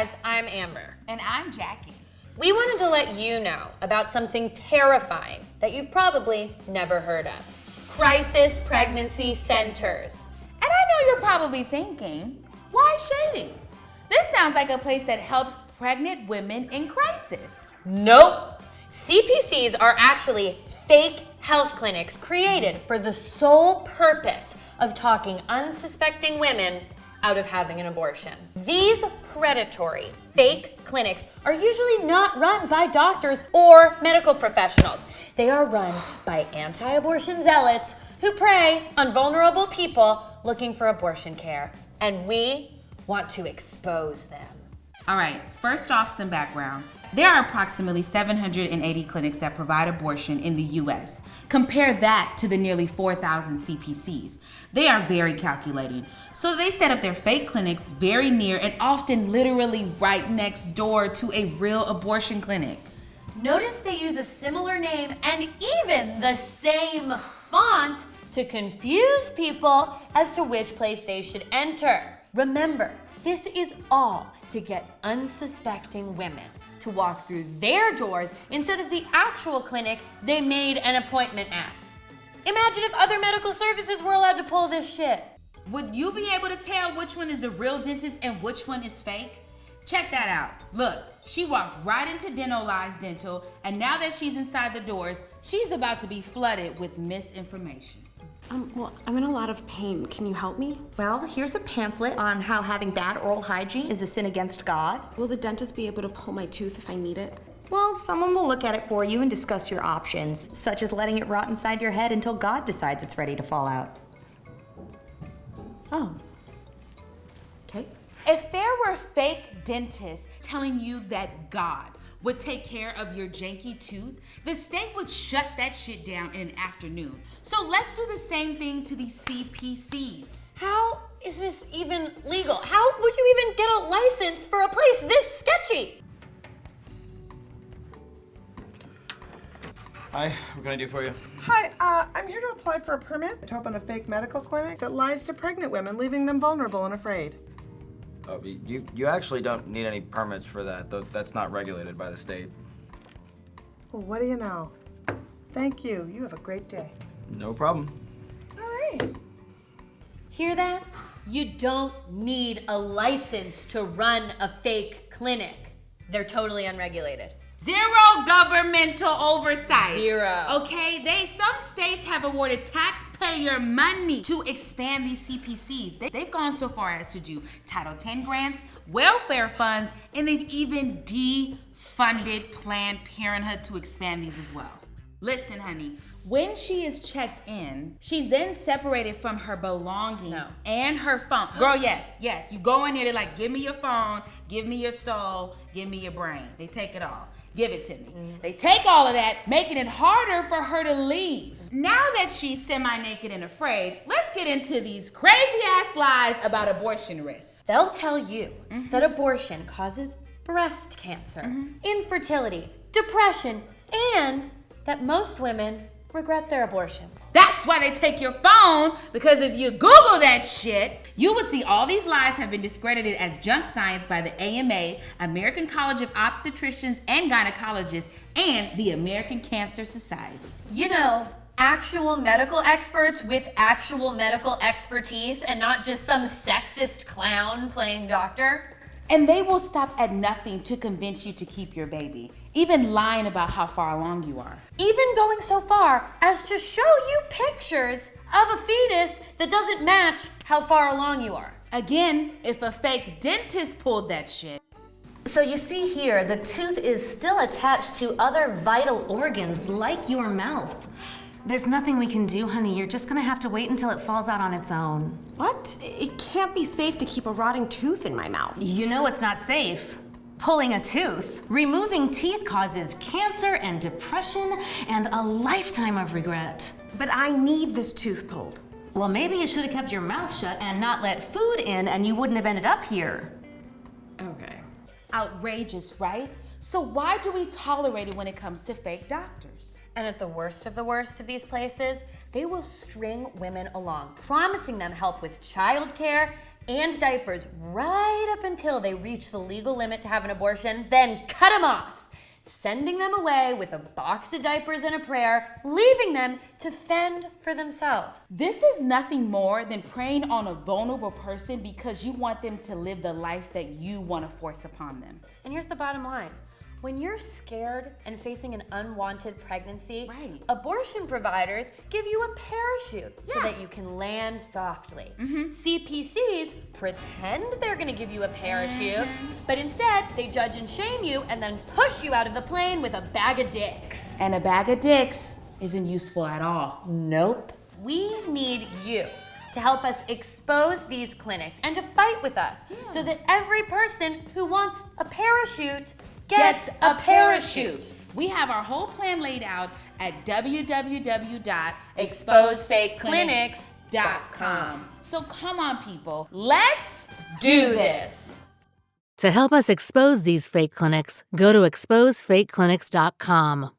guys, I'm Amber. And I'm Jackie. We wanted to let you know about something terrifying that you've probably never heard of. Crisis pregnancy centers. And I know you're probably thinking, why shady? This sounds like a place that helps pregnant women in crisis. Nope. CPCs are actually fake health clinics created for the sole purpose of talking unsuspecting women out of having an abortion. These predatory fake clinics are usually not run by doctors or medical professionals. They are run by anti-abortion zealots who prey on vulnerable people looking for abortion care. And we want to expose them. All right, first off, some background. There are approximately 780 clinics that provide abortion in the US. Compare that to the nearly 4,000 CPCs. They are very calculating. So they set up their fake clinics very near and often literally right next door to a real abortion clinic. Notice they use a similar name and even the same font to confuse people as to which place they should enter. Remember, this is all to get unsuspecting women to walk through their doors instead of the actual clinic they made an appointment at. Imagine if other medical services were allowed to pull this shit. Would you be able to tell which one is a real dentist and which one is fake? Check that out. Look, she walked right into Dental Dental, and now that she's inside the doors, she's about to be flooded with misinformation. Well, I'm in a lot of pain. Can you help me? Well, here's a pamphlet on how having bad oral hygiene is a sin against God. Will the dentist be able to pull my tooth if I need it? Well, someone will look at it for you and discuss your options, such as letting it rot inside your head until God decides it's ready to fall out. Oh. Okay. If there were fake dentists telling you that God would take care of your janky tooth, the state would shut that shit down in an afternoon. So let's do the same thing to these CPCs. How is this even legal? How would you even get a license for a place this sketchy? Hi, what can I do for you? Hi, I'm here to apply for a permit to open a fake medical clinic that lies to pregnant women, leaving them vulnerable and afraid. Oh, you actually don't need any permits for that, though that's not regulated by the state. Well, what do you know? Thank you. You have a great day. No problem. All right. Hear that? You don't need a license to run a fake clinic. They're totally unregulated. Zero governmental oversight. Zero. Okay, some states have awarded taxpayer money to expand these CPCs. They've gone so far as to do Title X grants, welfare funds, and they've even defunded Planned Parenthood to expand these as well. Listen, honey, when she is checked in, she's then separated from her belongings and her phone. Girl, yes, you go in there, they're like, give me your phone, give me your soul, give me your brain. They take it all. Give it to me. They take all of that, making it harder for her to leave. Now that she's semi-naked and afraid, let's get into these crazy-ass lies about abortion risks. They'll tell you that abortion causes breast cancer, infertility, depression, and that most women regret their abortions. That's why they take your phone, because if you Google that shit, you would see all these lies have been discredited as junk science by the AMA, American College of Obstetricians and Gynecologists, and the American Cancer Society. You know, actual medical experts with actual medical expertise and not just some sexist clown playing doctor. And they will stop at nothing to convince you to keep your baby, even lying about how far along you are. Even going so far as to show you pictures of a fetus that doesn't match how far along you are. Again, if a fake dentist pulled that shit. So you see here, the tooth is still attached to other vital organs like your mouth. There's nothing we can do, honey. You're just gonna have to wait until it falls out on its own. What? It can't be safe to keep a rotting tooth in my mouth. You know it's not safe. Pulling a tooth. Removing teeth causes cancer and depression and a lifetime of regret. But I need this tooth pulled. Well, maybe you should have kept your mouth shut and not let food in, and you wouldn't have ended up here. Okay. Outrageous, right? So why do we tolerate it when it comes to fake doctors? And at the worst of these places, they will string women along, promising them help with childcare, and diapers right up until they reach the legal limit to have an abortion, then cut them off, sending them away with a box of diapers and a prayer, leaving them to fend for themselves. This is nothing more than preying on a vulnerable person because you want them to live the life that you want to force upon them. And here's the bottom line. When you're scared and facing an unwanted pregnancy, Right. abortion providers give you a parachute so that you can land softly. CPCs pretend they're gonna give you a parachute, but instead they judge and shame you and then push you out of the plane with a bag of dicks. And a bag of dicks isn't useful at all. Nope. We need you to help us expose these clinics and to fight with us so that every person who wants a parachute gets a parachute. We have our whole plan laid out at www.exposefakeclinics.com. So come on, people, let's do this. To help us expose these fake clinics, go to exposefakeclinics.com.